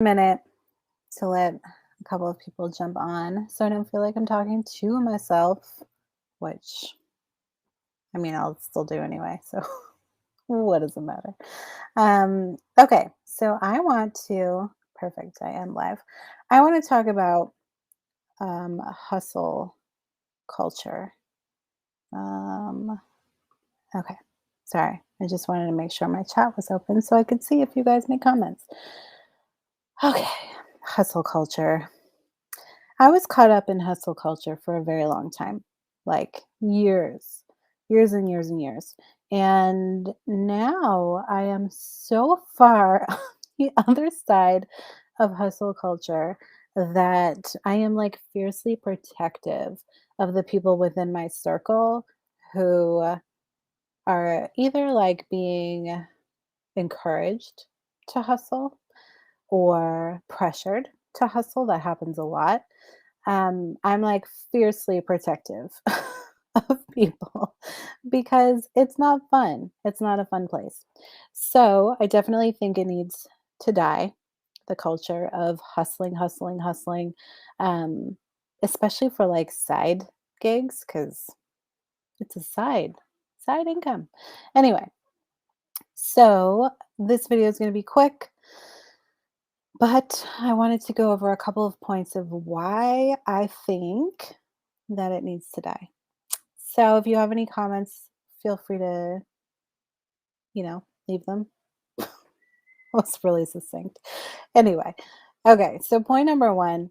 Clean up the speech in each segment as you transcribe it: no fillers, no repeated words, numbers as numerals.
Minute to let a couple of people jump on so I don't feel like I'm talking to myself, which I mean, I'll still do anyway. So what does it matter? Okay, so I want to, perfect, I am live. I want to talk about hustle culture. Um, okay, sorry. I just wanted to make sure my chat was open so I could see if you guys make comments. Okay, hustle culture. I was caught up in hustle culture for a very long time, like years, years and years and years. And now I am so far on the other side of hustle culture that I am like fiercely protective of the people within my circle who are either like being encouraged to hustle or pressured to hustle. That happens a lot. I'm like fiercely protective of people because it's not fun. It's not a fun place. So I definitely think it needs to die. The culture of hustling, hustling, hustling, um, especially for like side gigs, because it's a side income. Anyway, so this video is going to be quick. But I wanted to go over a couple of points of why I think that it needs to die. So if you have any comments, feel free to, leave them. Was really succinct. Anyway, okay, so point number one,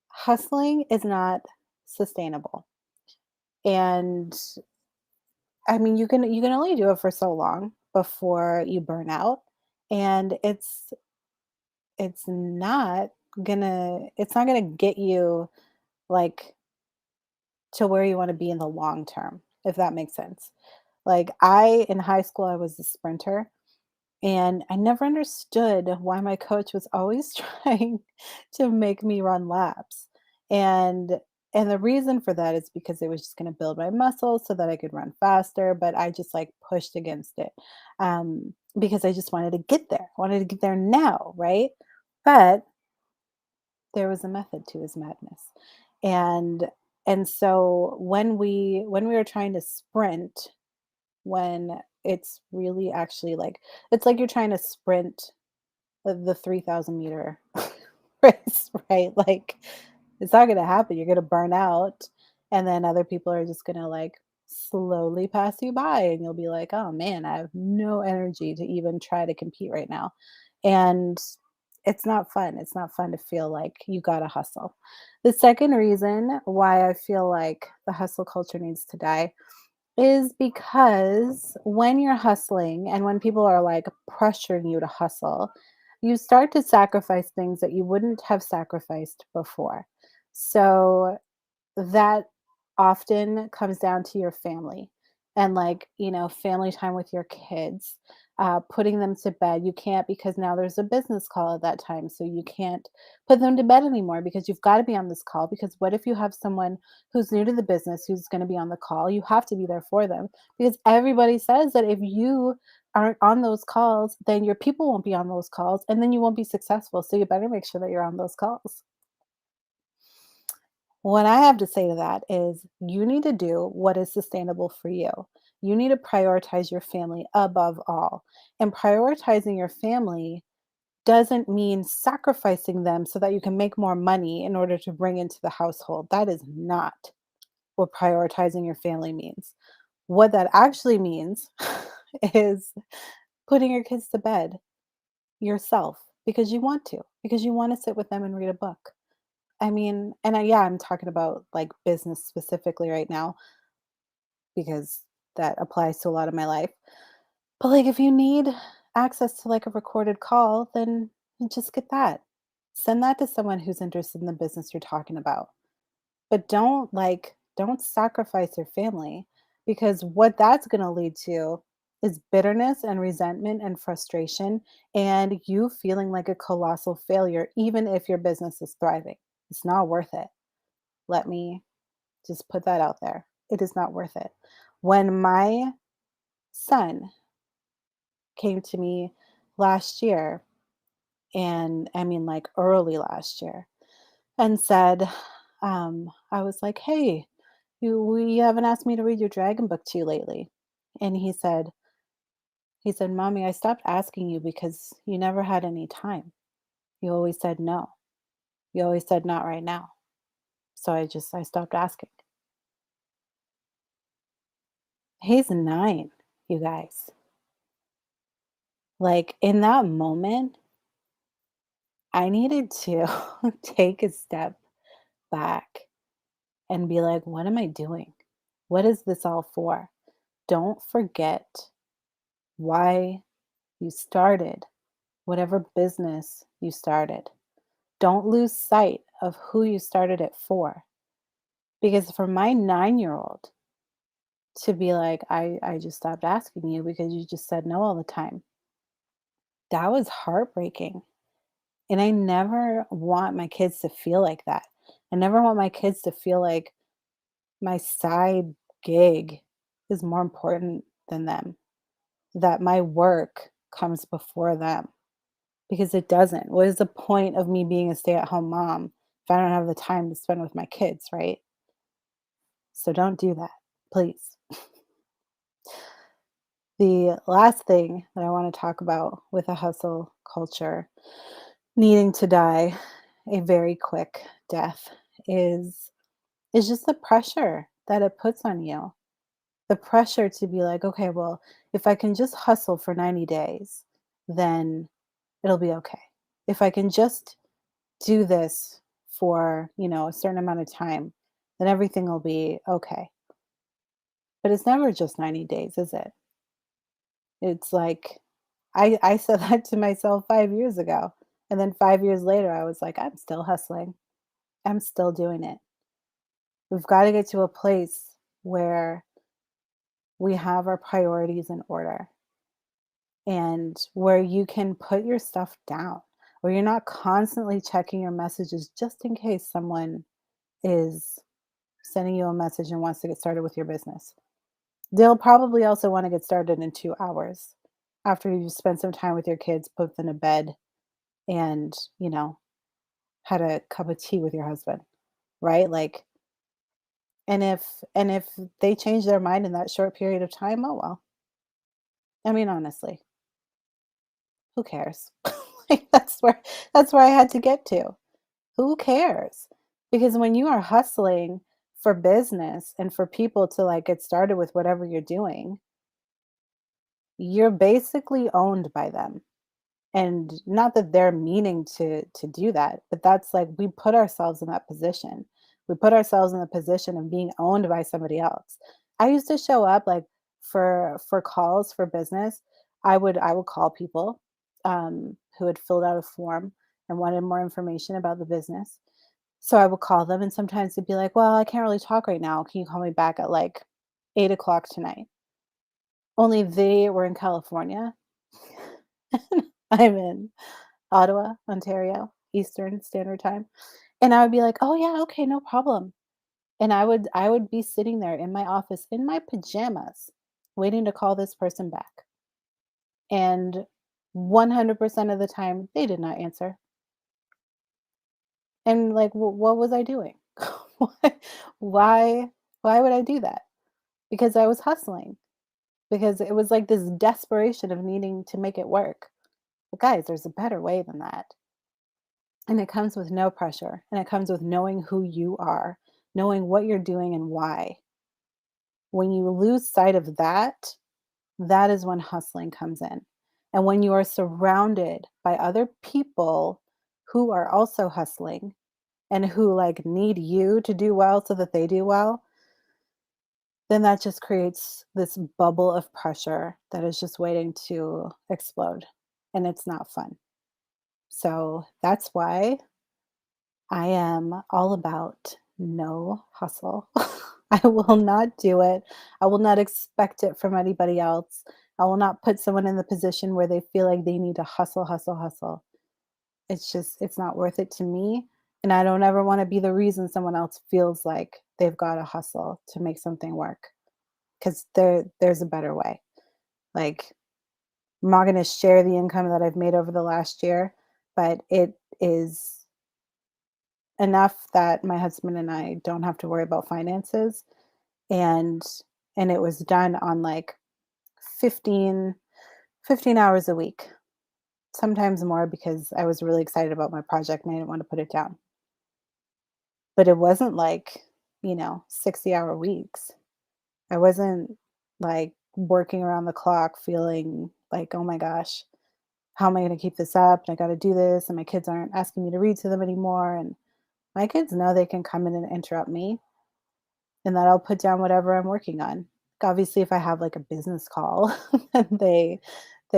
hustling is not sustainable. And I mean, you can only do it for so long before you burn out. And it's not gonna get you like to where you wanna be in the long term, if that makes sense. Like, in high school, I was a sprinter, and I never understood why my coach was always trying to make me run laps. And and the reason for that is because it was just gonna build my muscles so that I could run faster, but I just, like, pushed against it, because I just wanted to get there. I wanted to get there now, right? But there was a method to his madness. And and so when we were trying to sprint, when it's really actually like it's like you're trying to sprint the 3,000-meter race, right? Like it's not going to happen. You're going to burn out and then other people are just going to like slowly pass you by and you'll be like, "Oh man, I have no energy to even try to compete right now." And it's not fun. It's not fun to feel like you got to hustle. The second reason why I feel like the hustle culture needs to die is because when you're hustling and when people are like pressuring you to hustle, you start to sacrifice things that you wouldn't have sacrificed before. So that often comes down to your family and like, family time with your kids, putting them to bed. You can't because now there's a business call at that time. So you can't put them to bed anymore because you've got to be on this call. Because what if you have someone who's new to the business who's going to be on the call? You have to be there for them because everybody says that if you aren't on those calls, then your people won't be on those calls and then you won't be successful. So you better make sure that you're on those calls. What I have to say to that is you need to do what is sustainable for you. You need to prioritize your family above all. And prioritizing your family doesn't mean sacrificing them so that you can make more money in order to bring into the household. That is not what prioritizing your family means. What that actually means is putting your kids to bed yourself because you want to sit with them and read a book. I mean, yeah, I'm talking about like business specifically right now because that applies to a lot of my life. But like if you need access to like a recorded call, then you just get that. Send that to someone who's interested in the business you're talking about. But don't sacrifice your family because what that's going to lead to is bitterness and resentment and frustration and you feeling like a colossal failure even if your business is thriving. It's not worth it. Let me just put that out there. It is not worth it. When my son came to me last year and I mean like early last year, and said, I was like, "Hey, you haven't asked me to read your dragon book to you lately." And he said, "Mommy, I stopped asking you because you never had any time. You always said no. You always said not right now. So I stopped asking." He's 9, you guys. Like in that moment, I needed to take a step back and be like, what am I doing? What is this all for? Don't forget why you started whatever business you started. Don't lose sight of who you started it for. Because for my 9-year-old to be like, I just stopped asking you because you just said no all the time, that was heartbreaking. And I never want my kids to feel like that. I never want my kids to feel like my side gig is more important than them, that my work comes before them, because it doesn't. What is the point of me being a stay-at-home mom if I don't have the time to spend with my kids, right? So don't do that, please. The last thing that I want to talk about with a hustle culture needing to die a very quick death is just the pressure that it puts on you. The pressure to be like, okay, well, if I can just hustle for 90 days, then it'll be okay. If I can just do this for, a certain amount of time, then everything will be okay. But it's never just 90 days, is it? It's like I said that to myself 5 years ago. And then 5 years later, I was like, I'm still hustling. I'm still doing it. We've got to get to a place where we have our priorities in order and where you can put your stuff down, where you're not constantly checking your messages just in case someone is sending you a message and wants to get started with your business. They'll probably also want to get started in 2 hours after you've spent some time with your kids, put them to bed, and, had a cup of tea with your husband, right? Like, and if they change their mind in that short period of time, oh well. I mean, honestly, who cares? Like, that's where I had to get to. Who cares? Because when you are hustling for business and for people to like get started with whatever you're doing, you're basically owned by them. And not that they're meaning to do that, but that's like we put ourselves in that position. We put ourselves in the position of being owned by somebody else. I used to show up like for calls for business. I would call people who had filled out a form and wanted more information about the business. So I would call them, and sometimes they'd be like, "Well, I can't really talk right now. Can you call me back at like 8 o'clock tonight?" Only they were in California. I'm in Ottawa, Ontario, Eastern Standard Time, and I would be like, "Oh, yeah, okay, no problem." And I would be sitting there in my office in my pajamas waiting to call this person back, and 100% of the time, they did not answer, and, like, what was I doing? Why why why would I do that? Because I was hustling, because it was, like, this desperation of needing to make it work. But, guys, there's a better way than that. And it comes with no pressure, and it comes with knowing who you are, knowing what you're doing and why. When you lose sight of that, that is when hustling comes in. And when you are surrounded by other people who are also hustling and who like need you to do well so that they do well, then that just creates this bubble of pressure that is just waiting to explode. And it's not fun. So that's why I am all about no hustle. I will not do it. I will not expect it from anybody else. I will not put someone in the position where they feel like they need to hustle, hustle, hustle. It's not worth it to me. And I don't ever want to be the reason someone else feels like they've got to hustle to make something work. Because there's a better way. Like, I'm not going to share the income that I've made over the last year, but it is enough that my husband and I don't have to worry about finances, and it was done on, like, 15 15 hours a week, sometimes more because I was really excited about my project and I didn't wanna put it down. But it wasn't like, 60-hour weeks. I wasn't, like, working around the clock feeling like, "Oh my gosh, how am I gonna keep this up? And I gotta do this, and my kids aren't asking me to read to them anymore," and my kids know they can come in and interrupt me, and that I'll put down whatever I'm working on. Obviously, if I have, like, a business call, then they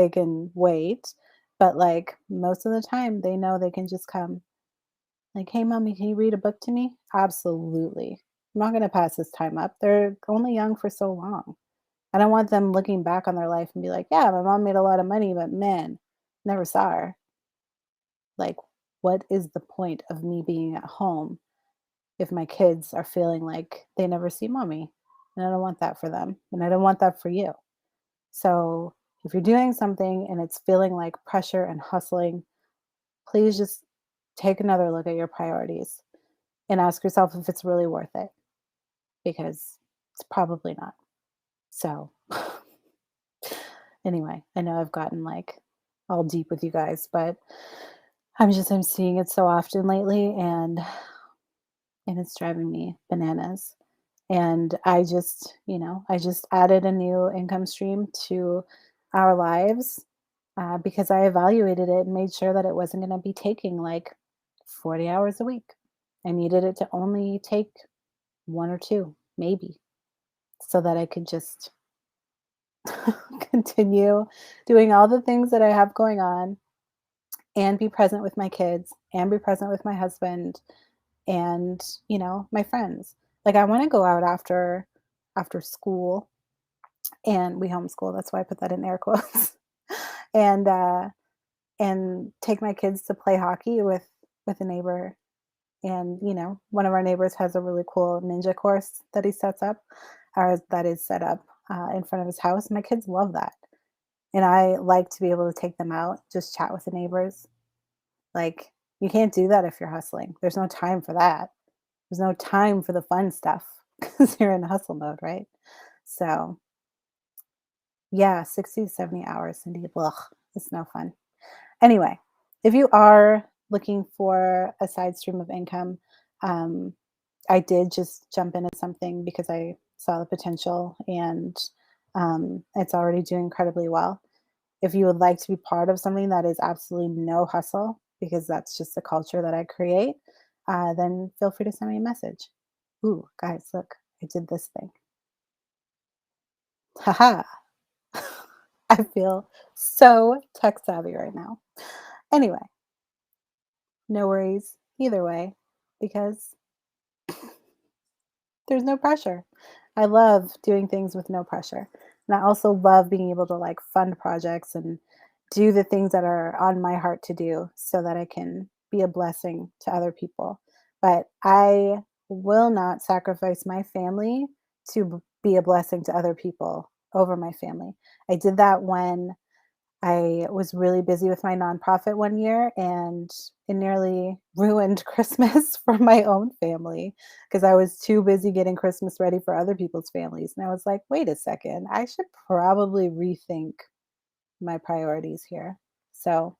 can wait, but, like, most of the time, they know they can just come, like, "Hey, mommy, can you read a book to me?" Absolutely. I'm not gonna pass this time up. They're only young for so long. I don't want them looking back on their life and be like, "Yeah, my mom made a lot of money, but man, never saw her." Like, what is the point of me being at home if my kids are feeling like they never see mommy? And I don't want that for them, and I don't want that for you. So, if you're doing something and it's feeling like pressure and hustling, please just take another look at your priorities and ask yourself if it's really worth it, because it's probably not. So, anyway, I know I've gotten like all deep with you guys, but I'm seeing it so often lately, and it's driving me bananas. And I just added a new income stream to our lives, because I evaluated it and made sure that it wasn't going to be taking like 40 hours a week. I needed it to only take one or two, maybe, so that I could just continue doing all the things that I have going on and be present with my kids and be present with my husband and, my friends. Like I want to go out after school, and we homeschool, that's why I put that in air quotes. and and take my kids to play hockey with a neighbor. And, one of our neighbors has a really cool ninja course that he sets up, or that is set up in front of his house. My kids love that. And I like to be able to take them out, just chat with the neighbors. Like, you can't do that if you're hustling. There's no time for that. There's no time for the fun stuff because you're in hustle mode, right? So, yeah, 60 to 70 hours, Cindy. Ugh, it's no fun. Anyway, if you are looking for a side stream of income, um, I did just jump into something because I saw the potential, and it's already doing incredibly well. If you would like to be part of something that is absolutely no hustle, because that's just the culture that I create, then feel free to send me a message. Ooh, guys, look, I did this thing. Haha. I feel so tech savvy right now. Anyway, no worries either way, because there's no pressure. I love doing things with no pressure. And I also love being able to like fund projects and do the things that are on my heart to do so that I can be a blessing to other people. But I will not sacrifice my family to be a blessing to other people over my family. I did that when I was really busy with my nonprofit one year, and it nearly ruined Christmas for my own family because I was too busy getting Christmas ready for other people's families. And I was like, wait a second, I should probably rethink my priorities here. So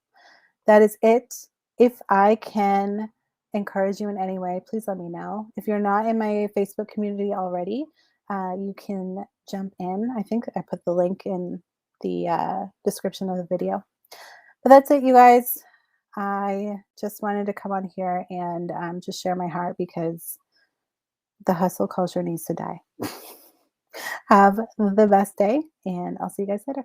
that is it. If I can encourage you in any way, please let me know. If you're not in my Facebook community already, you can jump in. I think I put the link in the description of the video. But that's it, you guys. I just wanted to come on here and just share my heart because the hustle culture needs to die. Have the best day, and I'll see you guys later.